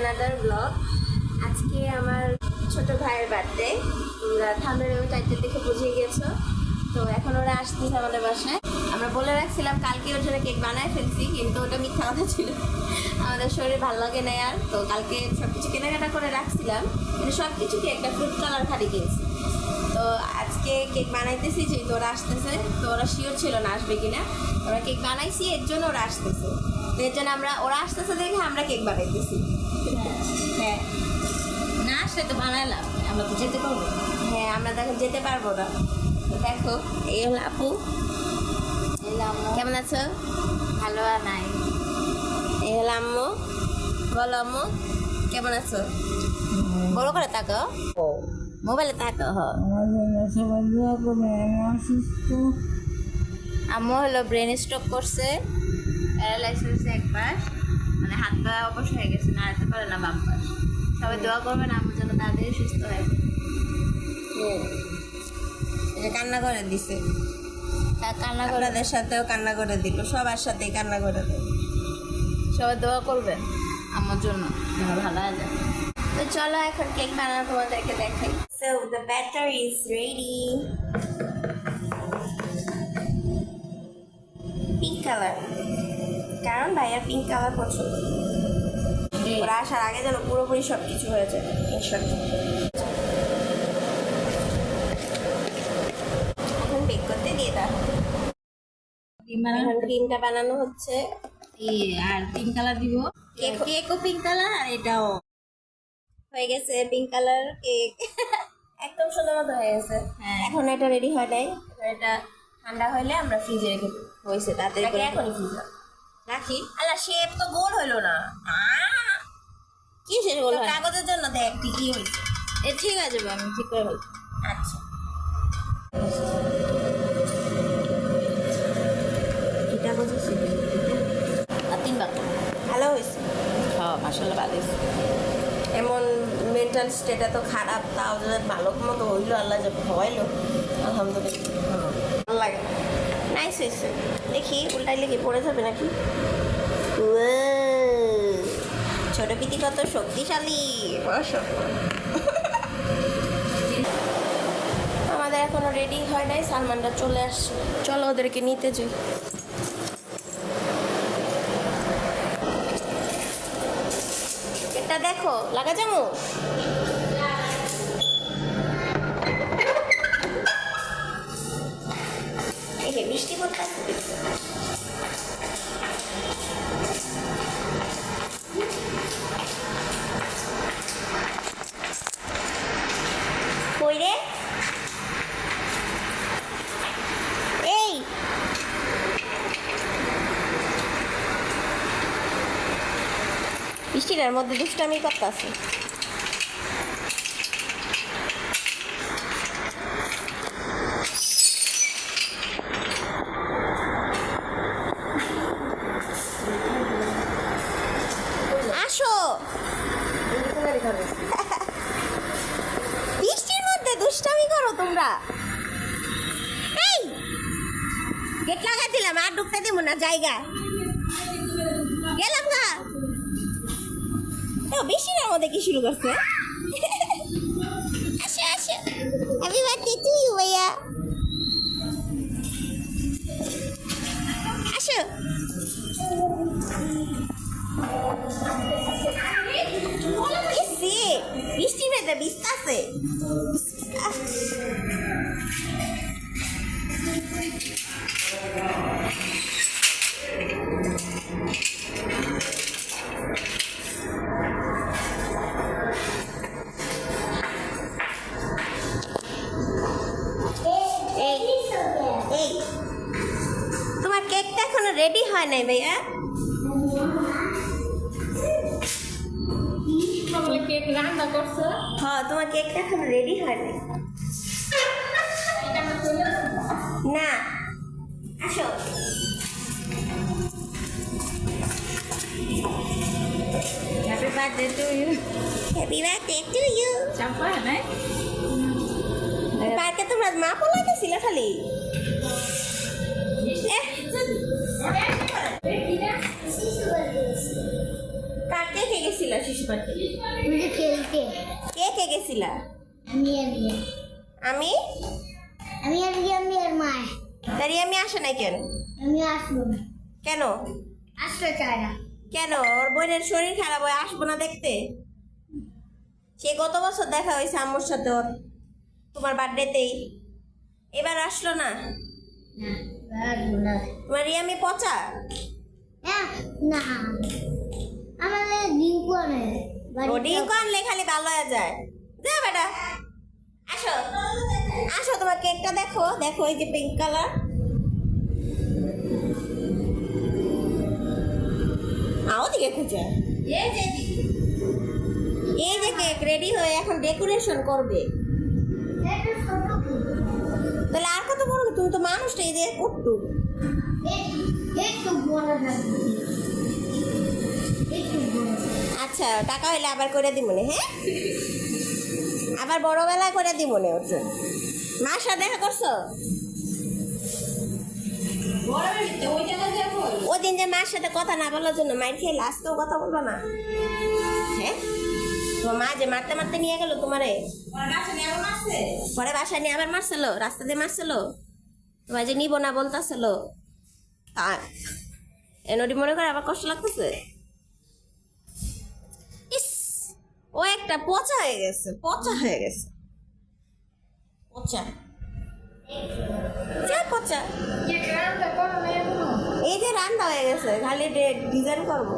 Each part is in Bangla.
Another blog. আজকে আমার ছোট ভাইয়ের বার্থডে। তোমরা থাম্বনেল টাইটেল দেখে বুঝিয়ে গেছো। তো এখন ওরা আসতেছে আমাদের বাসায়। আমরা বলে রাখছিলাম কালকে ওর জন্য কেক বানায় ফেলছি, কিন্তু ওটা মিথ্যা কথা ছিল। আমাদের শরীর ভালো লাগে না আর, তো কালকে সব কিছু কেনাকাটা করে রাখছিলাম, মানে সব কিছু কি একটা ফ্রুট কালার খালি কিনছি। তো আজকে কেক বানাইতেছি, যেহেতু ওরা আসতেছে, তো ওরা শিওর ছিল না আসবে কিনা। ওরা কেক বানাইছি, এর জন্য ওরা আসতেছে। এর জন্য ওরা আসতেছে দেখে আমরা কেক বানাইতেছি। হ্যাঁ, না আসলে তো বানাইলাম, আমরা তো যেতে পারবো। হ্যাঁ, আমরা দেখো যেতে পারবো না। তো দেখো, এই হলো আপু। কেমন আছো? ভালো আর নাই। এই হলো আম্মু। বলো আম্মু, কেমন আছো? বড় করে তাকো, মোবাইলে তাকো। আম্মু হলো ব্রেন স্ট্রোক করছে, প্যারালাইসিস একবার, মানে হাত পা অবশ হয়ে গেছে, নাড়াতে পারে না বাম পাশ। সবাই দোয়া করবেন আম্মুর জন্য তাড়াতাড়ি সুস্থ হয়ে যায়। এটা কান্না করে দিছে, কান্না করে আপনাদের সাথেও কান্না করে দিল, সবার সাথেই কান্না করে দেয়। সবাই দোয়া করবেন আম্মুর জন্য যেন ভালো হয়ে যায়। তো চলো এখন কেক বানানো তোমাদেরকে দেখাই। So the batter is ready. Pink colour, কারণ ভাইয়ার পিঙ্ক কালার পছন্দ। ওরা আসার আগে যেন পুরোপুরি সব কিছু হয়ে যায়। এখন বেক করতে দিয়ে দাও। এখন ক্রিমটা বানানো হচ্ছে। আর পিঙ্ক কালার দিব, কেকও পিঙ্ক কালার, আর এটাও হয়ে গেছে পিঙ্ক কালার কেক। একদম সুন্দর মতো হয়ে গেছে। হ্যাঁ। এখন এটা রেডি হয় নাই, এটা ঠান্ডা হইলে আমরা ফ্রিজে রেখে দেবো। হয়েছে তাড়াতাড়ি করে এখনই ফ্রিজে রাখি। আল্লাহ, শেপ তো গোল হইলো না। কি শেষ গোল হয়? কাগজের জন্য দেখ ঠিকই হয়েছে। ঠিক আছে, আমি ঠিক করে বলছি। আচ্ছা, এটা বুঝেছি। আর 3 বার ভালো হয়েছে। হ্যাঁ, মাশাআল্লাহ ভালো হয়েছে। এমন মেন্টাল স্টেটটা তো খারাপ, তাও যদি ভালো মতো হইলো, আল্লাহ যে হওয়াইলো, আলহামদুলিল্লাহ। ভালো লাগে, নাইস হয়েছে। দেখি উল্টাইলে কি পড়ে যাবে নাকি? ছোট পিতি কত শক্তিশালী। আমাদের এখনো রেডি হয় নাই, সালমানরা চলে আসছে। চলো ওদেরকে নিতে যাই। এটা দেখো, লাগা যাবো। এই বৃষ্টি পড়তেছে। কই রে? এই বৃষ্টিটার মধ্যে দুষ্টামি করতেছে। আসো, বৃষ্টির মধ্যে দুষ্টামি করো তোমরা। এই গেট লাগাই দিলাম, আর ঢুকতে দিব না জায়গা। গেলাম গা। বৃষ্টির মধ্যে কি শুরু করছে? আসো আসো, হ্যাপি বার্থডে টু ইউ ভাইয়া। আসো। বৃষ্টির মধ্যে ভিজতেছে। তোমার কেকটা এখনো রেডি হয় নাই ভাইয়া। কেক রান্না করছো? হ্যাঁ, তোমার কেকটা এখনো রেডি হয় নাই। না, আসো। Happy birthday to you. Happy birthday to you. চাপা নাই পার্কে তোমরা মা পলাইতেছিল খালি। কাকে গেছিল শিশু मुझे खेलते কে কে গেছিলা? আমি আমি আর মায় তারি আমি আসে নাই কেন? আমি আসবো না কেন? আসতে চাই না কেন? ওর বোনের শরীর খারাপ হয়, আসবো না দেখতে? সে গত বছর দেখা হয়েছে আম্মুর সাথে ওর, তোমার বার্থডেতেই। এবার আসলো না? আসবো না তোমার রিয়ামি পচা। না আমাদের দিন কোনে ও ডিম আনলে খালি ভালো হয়ে যায়। যা বেটা, আসো আসো, তোমার কেকটা দেখো, দেখো এই যে পিঙ্ক কালার। আও দিকে খুঁজে, এই যে কেক রেডি হয়ে এখন ডেকোরেশন করবে। তাহলে আর কত বড়? তুমি তো মানুষটা এই যে উঠটু। একটু বড় থাকবে একটু বড় আচ্ছা, টাকা হইলে আবার করে দিব মনে, হ্যাঁ আবার বড়বেলা করে দিব মনে। ওর জন্য মার সাথে দেখা করছো? ওই দিন যে মার সাথে কথা না বলার জন্য মাইর খেয়ে আজকেও কথা বলবো না? হ্যাঁ, তোমার মা যে মারতে মারতে নিয়ে গেল তোমারে, পরে বাসায় নিয়ে আবার মারছিল, রাস্তা দিয়ে মারছিল, তোমার যে নিব না বলতেছিল। এনডি মনে করে আবার কষ্ট লাগতেছে। ইস, ও একটা পচা হয়ে গেছে, পচা হয়ে গেছে, পচা, যা পচা। এই যে রান্না হয়ে গেছে, খালি ডিজাইন করবো।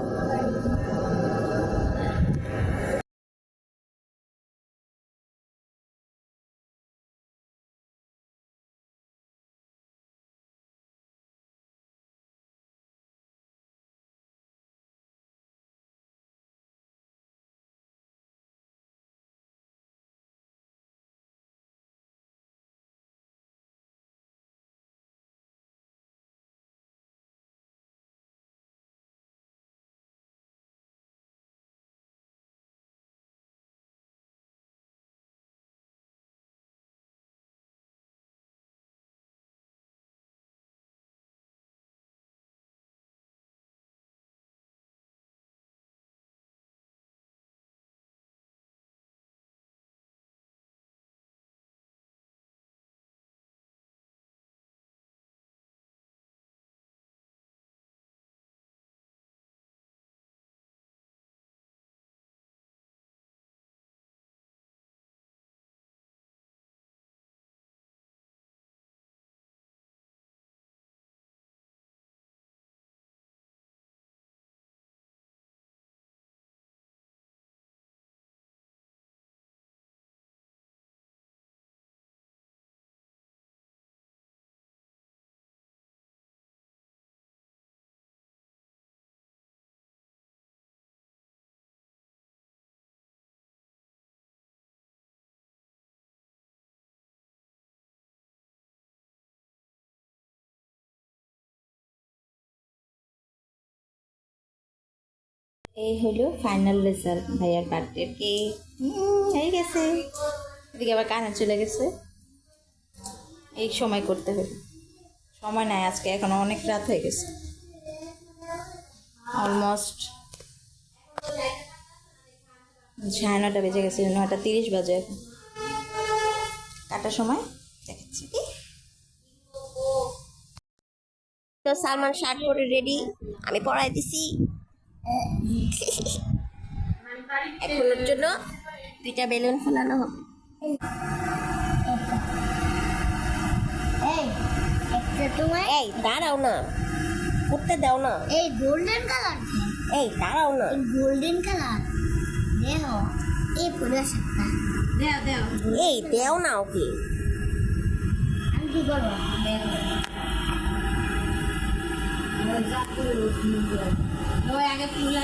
এই হলো ফাইনাল রেজাল্ট ভাইয়ার বার্থডে কেক হয়ে গেছে। এদিকে আবার কানে চলে গেছে, এই সময় করতে হলো, সময় নাই আজকে, এখন অনেক রাত হয়ে গেছে, অলমোস্ট 9:30 বেজে গেছে, 9:30 বাজে এখন। কাটার সময় দেখাচ্ছি। তো সালমান শার্ট পরে রেডি, আমি পরাই দিছি। এখনের জন্য 2টা বেলুন ফোলানো হবে। এই একটা তোমার এই দাঁড়াও না, করতে দাও না, এই গোল্ডেন কালার এই দাঁড়াও না, এই গোল্ডেন কালার দেখো এই পুরো সাতটা এই দেও না ওকে। আমি কি করবো আগে ফুলা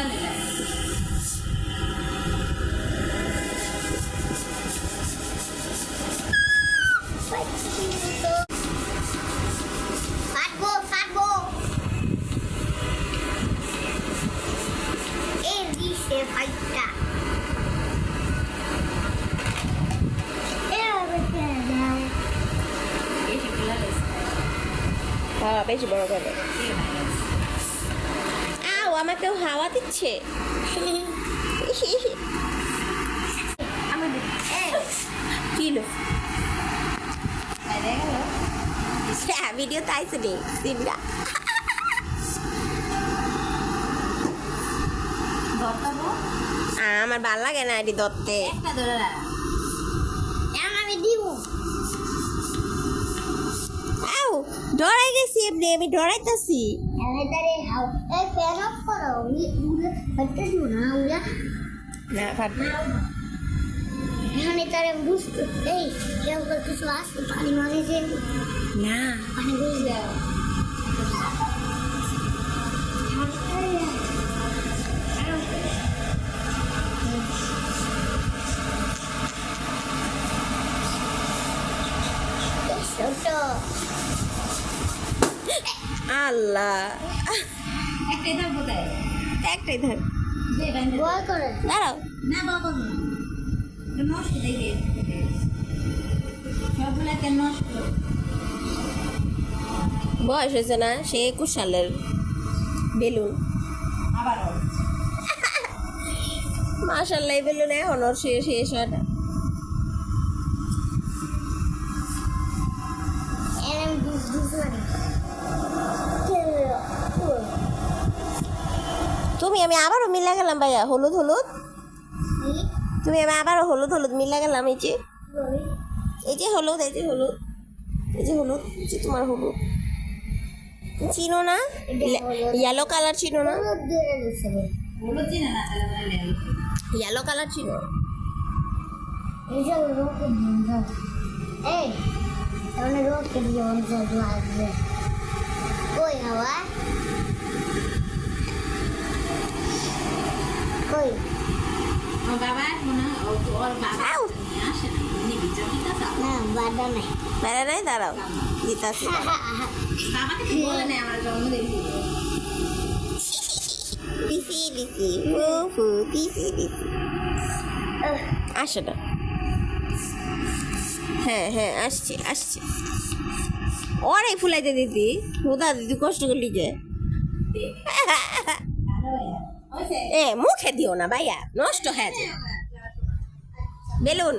ফাটবো ফাটবো এই দিশে ফাইটটা হ্যাঁ বেশি বড় করে। আও আমাকেও হাওয়া দিচ্ছে। কি লো বাইরে গেল হ্যাঁ ভিডিও তো আইসে নি সিনরা ধরতাবো আমার ভাল লাগে না এটি ধরতে একটা ধরে রাখ এখন আমি দিব আউ ডরাই গেছি এমনি আমি ডরাইতেছি আমি তারে হাও এই ফ্যান অফ করো উড়ে হতে দিও না উড়া না পারবো এখন তারে বুঝতে এই কেউ কিছু আসছে পানি মাঝে যে না পানি বুঝ দাও ছোট আল্লাহ একটাই ধরবো তাই একটাই ধর দে বাইরে বয় করে দাঁড়াও না বাবা না এটা নষ্ট দেখে সবগুলা কেন নষ্ট বয়স হয়েছে না সে 21 সালের বেলুন আবার মাশাল্লাহ এই বেলুন এখন ওর শেষ হয় না এরম দুস মানে তুমি আমি আবারও মিলা গেলাম ভাইয়া হলুদ হলুদ তুমি আমি আবারও হলুদ হলুদ মিলা গেলাম এই যে হলুদ এই যে হলুদ এই যে হলুদ এই যে তোমার হলুদ চিনো না ইয়েলো কালার চিনো না হলুদ চিনে না তাহলে বলে ইয়েলো কালার চিনো এই যে রোকে বন্ধ এই তাহলে রোকে বন্ধ আসবে কই হাওয়া কই ওর বাবা এখন ওর বাবা আউ আসে না নিবি জমিটা দাও না বাদা নাই বেড়া নাই দাঁড়াও দিতাছি বাবাকে তো বলে না আমার জন্মদিন দিছি দিছি ফু ফু দিছি দিছি আসো না হ্যাঁ হ্যাঁ আসছে আসছে অনেক ফুলাইতে দিদি হুদা দিদি কষ্ট করলি যে এ মুখে দিও না ভাইয়া নষ্ট হয়ে যায় বেলুন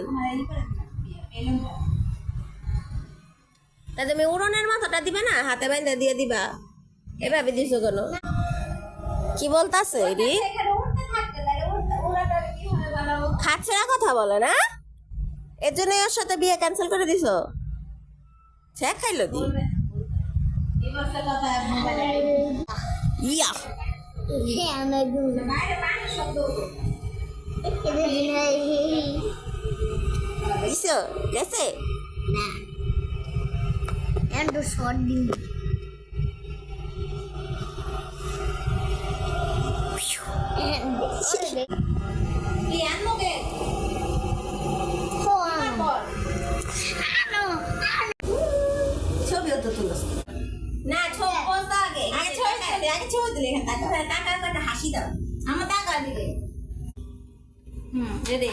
তা তুমি উড়নের মাথাটা দিবে না হাতে বাইন্দা দিয়ে দিবা এভাবে দিছো কেন কি বলতাছে এডি খাচ্ছে না কথা বলে না এর জন্য ওর সাথে বিয়ে ক্যান্সেল করে দিছো সে খাইলো দি ইয়া হ্যাঁ আমরা দিছো গেছে না এন্ড শর্ট দিন ছবিও তো তুলো না ছবি পোস্ট আগে আগে ছবি দিলে টাকা একটা হাসি দাও আমার টাকা দিলে দে দে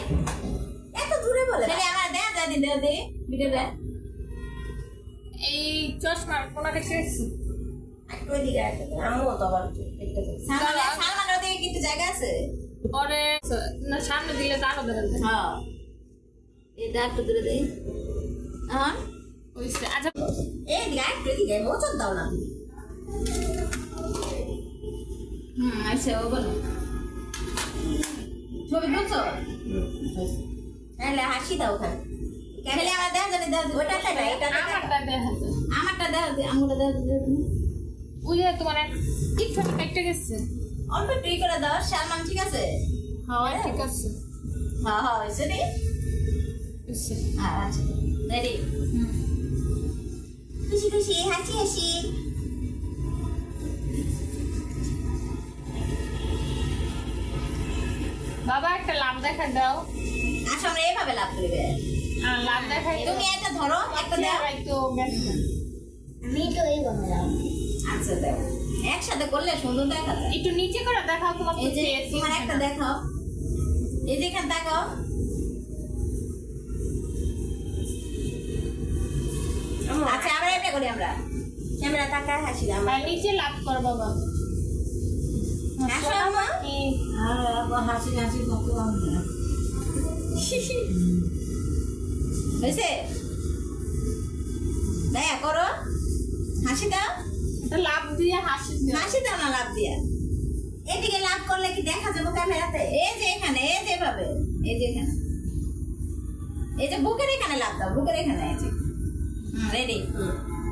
এত দূরে বলে তাহলে আমার দেয়া দে দে দে ভিডিওটা এই চশমার কোনা দেখতে একটু এদিকে আসো আমিও তো আবার দেখতে পাচ্ছি সালমানের দিকে কিন্তু জায়গা আছে পরে না সামনে দিলে তো আরো ধরে হ্যাঁ এটা একটু দূরে দে হ্যাঁ হইছে আচ্ছা এদিকে একটু এদিকে মোচন দাও না আচ্ছা ও বলো ছবি তুলছো তাহলে হাসি দাও ওখানে তাহলে আমার দেয়া জানি দেয়া ওটা না এটা আমারটা দেখা যায় আমারটা দেয়া দে আঙুলটা দেয়া দে ওই যে তোমার একটু কেটে গেছে অল্প একটু করে দাও সালমান ঠিক আছে হ্যাঁ ঠিক আছে হ্যাঁ হ্যাঁ হয়েছে রে হইছে আচ্ছা রেডি খুশি খুশি হাসি হাসি বাবা একটা লাভ দেখা দাও আচ্ছা আমরা এইভাবে লাভ করবে আর লাভ দেখাই তুমি একটা ধরো একটা দাও তো গেছে আমি তো এই বাংলা আচ্ছা দাও একসাথে করলে সুন্দর দেখা যায় একটু নিচে করে দেখাও তোমার এই যে face তোমার একটা দেখাও এই যে এখানে দেখাও আচ্ছা আমরা এটা করি আমরা ক্যামেরা তাকায় হাসি দাও আর নিচে লাভ করো বাবা হাসো আম্মু। হাসি হাসি কত আমরা হয়েছে? দয়া করো, হাসি দাও, এটা লাভ দিয়ে হাসি দিয়ে হাসি দাও না লাভ দিয়া। এদিকে লাভ করলে কি দেখা যাবো ক্যামেরাতে? এই যে এখানে, এই যে এভাবে, এই যে এখানে, এই যে বুকের এখানে লাভ দাও, বুকের এখানে, এই যে রেডি।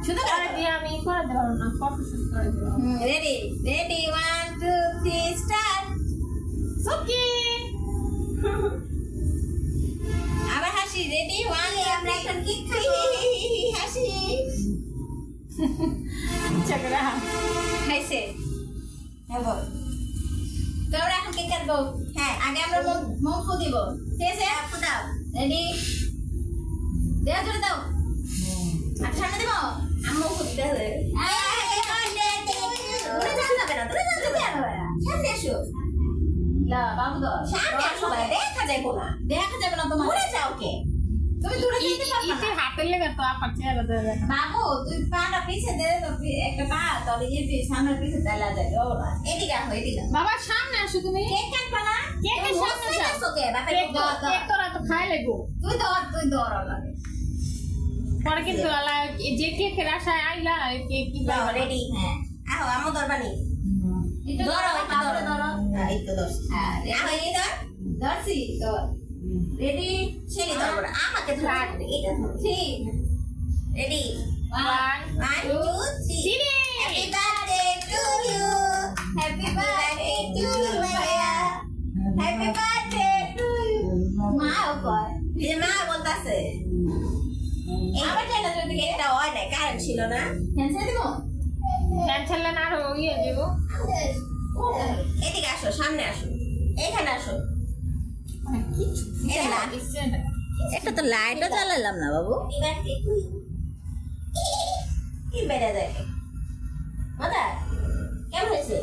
শুধু পরে দিয়ে আমি করে দেবো না, ফটো শুট করে দেবো। Ready ready 1 2 3 start. ওকে আবার হাসি। রেডি 1 আমরা এখন কেক খাবো। হাসি ইচ্ছা করে খাইছে। হ্যাঁ বল। তো আমরা এখন কেক কাটবো। হ্যাঁ আগে আমরা মোম ফু দিব। ঠিক আছে? ফু দাও। রেডি? দেওয়া জোরে দাও। আর সামনে দেবো? আম্মু ফু দিতে হবে। দূরে যাওয়া যাবে না, দূরে যাওয়া যাবে না। সামনে আসো। লা বাবু দাও। সামনে আসো ভাই, দেখা যাবে না। দেখা যাবে না তোমার। দূরে যাও কে? তুমি দূরে যেতে পারবে ইটের না। হাতের লেগে তো আপার চেহারা দেবে না। বাবু তুই পাটা পিছে দে তো, একটা পা তোর ইয়ে তুই সামনের পিছে চালা যায়। ও না, এদিকে আসো, এদিকে আসো। বাবা সামনে আসো তুমি। কেক কাটবা না? কেকের তুমি সামনে মুখে যাও। আসো কে? বাপের কেক তো দর দর। কেক তোরা তো খাই লাগবো। তুই দর লাগে। পরে কিন্তু আলা যে কেকের আশায় আইলা কেক কি দাও পাইবা না। রেডি। হ্যাঁ আহো আমো দরবানি। ধরো এটা ধরো। হ্যাঁ এই তো ধর। হ্যাঁ আহো এই ধর। ধরছি ধর। রেডি? ছেড়ে দাও বড়। আমাকে ধর। এটা ধর। ঠিক। Ready? 1 2 3 happy birthday to you, happy birthday to you ভাইয়া, হ্যাপি বার্থডে টু ইউ। মা কয় এই মা বলতাছে আমার জানা যদি এটা হয় না, কারেন্ট ছিল না। ক্যান্সেল দিব। ফ্যান চাললে না আরো ইয়ে দেবো। এদিকে আসো, সামনে আসো, এখানে আসো। এটা না দিচ্ছে না। একটা তো লাইটও জ্বালালাম না বাবু। এবার একটু কি বেড়ে দেখে মজা কেমন হয়েছে?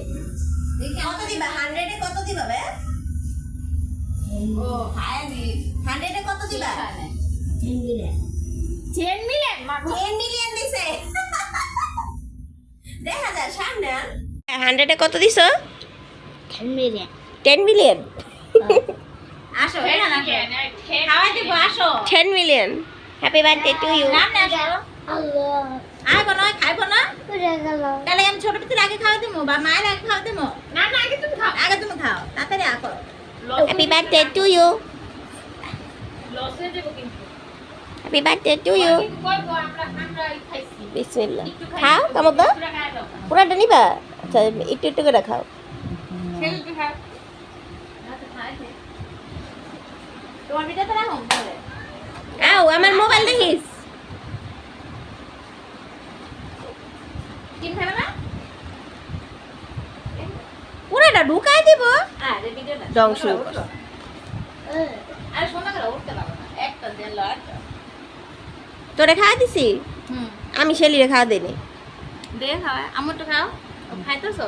কত দিবা? 100 এ কত দিবা বে? ও হাই দি 100 এ কত দিবা? 10 মিলিয়ন মা 10 মিলিয়ন দিছে। দেখা যায় সামনে। 100 এ কত দিছো? 10 million 10 মিলিয়ন। আসো এটা না খাওয়াই দিব। আসো 10 million. Happy birthday to you. সামনে আসো। Allah আইবো না, খাইবো না? udah kalau তাহলে আমি ছোট পিতুর আগে খাওয়া দেবো বা মায়ের আগে খাওয়া দেবো? না না আগে তুমি খাও। আগে তুমি খাও, তাড়াতাড়ি আসো। Loss happy birthday to you. Loss হয়ে যাবে কিন্তু। Happy birthday to you. কিন্তু কইবো আমরা খাইছি। বিসমিল্লাহ। একটু খাই। খাও কামত দাও। পুরা খাই দাও। পুরাটা নিবা? আচ্ছা একটু একটু করে খাও। খেলতে খাও। তোমার ভিডিও তো রাখো তাহলে। আও আমার মোবাইল দেখিস। কি খাবে না? পুরাটা ঢুকাই দিব। আরে ভিডিওটা ধ্বংস। আরে সোনা করে উঠতে পারবো না। একটা দেন লড়টা। তোরে খাওয়া দিছি? আমি শেলিরে খাওয়া দেইনি। দে খাওয়া। আমার তো খাও। খাইতেছো?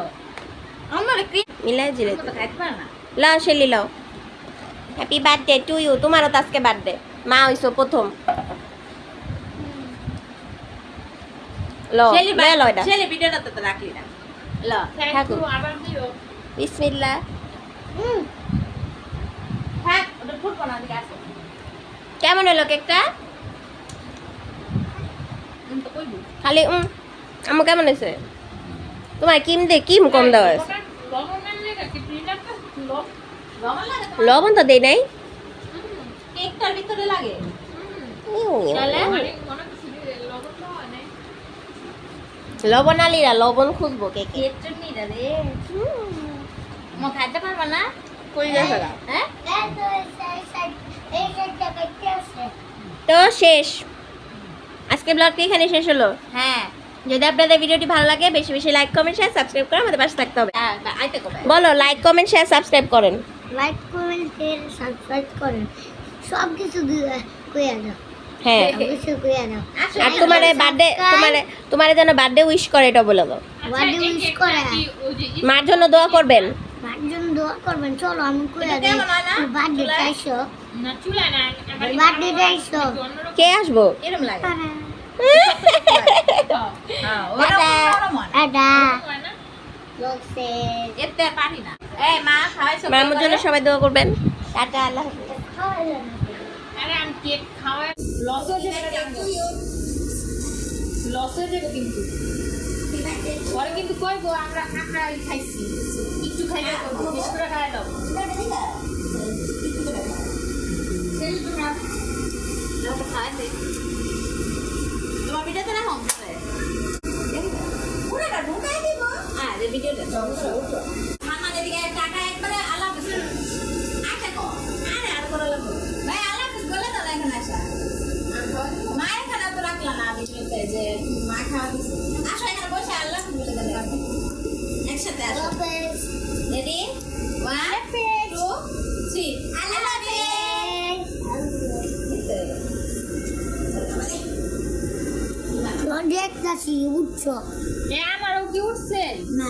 আমার কি মিলাই জিরে তো খাইতে পারে না। লাও শেলি লাও। Happy birthday to you. তোমারও তো আজকে বার্থডে। মা হইছো প্রথম। লো লে লয়ডা। শেলি ভিডিওটা তো রাখলি না। লো থ্যাংক ইউ আবার দিও। বিসমিল্লাহ। থাক ওটা ফুটবো না, দিকে আসো। কেমন হলো কেকটা? তো কইবো। খালি আমু কেমন হয়েছে? তোমার কিম দে কিম কম দেওয়া আছে। লবণ না লেগে কি প্রিন্টার তো লবণ লাগে তো। লবণ তো দেই নাই। কেকটার ভিতরে লাগে। তাহলে অনেক কিছু দিয়ে লবণ তো হয় না। লবণ আলিরা লবণ খুঁজবো কেকে। এর জন্যই রে। মো খাইতে পারবা না? কই যাবে না? হ্যাঁ তো শেষ। আজকে ব্লগটি এখানে শেষ হলো। হ্যাঁ যদি আপনাদের ভিডিওটি ভালো লাগে বেশি বেশি লাইক কমেন্ট শেয়ার সাবস্ক্রাইব করে আমাদের পাশে থাকতে হবে। আইতে কবে? বলো লাইক কমেন্ট শেয়ার সাবস্ক্রাইব করেন। লাইক কমেন্ট শেয়ার সাবস্ক্রাইব করেন সব কিছু কইয়া দাও হ্যাঁ সব কিছু কইয়া দাও আর তোমারে বার্থডে তোমারে যেন বার্থডে উইশ করে এটা বলে দাও। বার্থডে উইশ করে মার জন্য দোয়া করবেন। মার জন্য দোয়া করবেন। চলো আমি কইয়া দিই বার্থডে চাইছো না চুলা না বার্থডে চাইছো কে আসবো? এরকম লাগে। এটা হ্যাঁ, ওরকম নরম হয় না। এটা হয় না লোকসের এতে আর পারি না। এই মা খাওয়াইছো? মামুর জন্য সবাই দোয়া করবেন। টাটা, আল্লাহ হাফেজ। খাওয়াইলো না আরে আমি কেক খাওয়াই লস হয়ে যাবে লস হয়ে যাবে কিন্তু পরে কিন্তু কইবো আমরা খাইছি একটু খাইলে করবো বেশি করে খাওয়াই দাও তোমার ভিডিওতে না হোম করে পুরোটা ঢুকাই দিব। আরে ভিডিওটা মামা এদিকে টাকা একবারে আল্লাহ হাফেজ আশা কর। আরে আর করে লাগবে ভাই আল্লাহ হাফেজ বলে তো এখন আসা মায়ের খানা তো রাখলা না ভিডিওতে যে মা খাওয়া দিচ্ছে। আসো এখানে বসে আল্লাহ হাফেজ বলে দেবে একসাথে আসো। লোকস রেডি 1 2 3 আল্লাহ হাফেজ। দেখতাছি উঠছ আমারও কি উঠছে না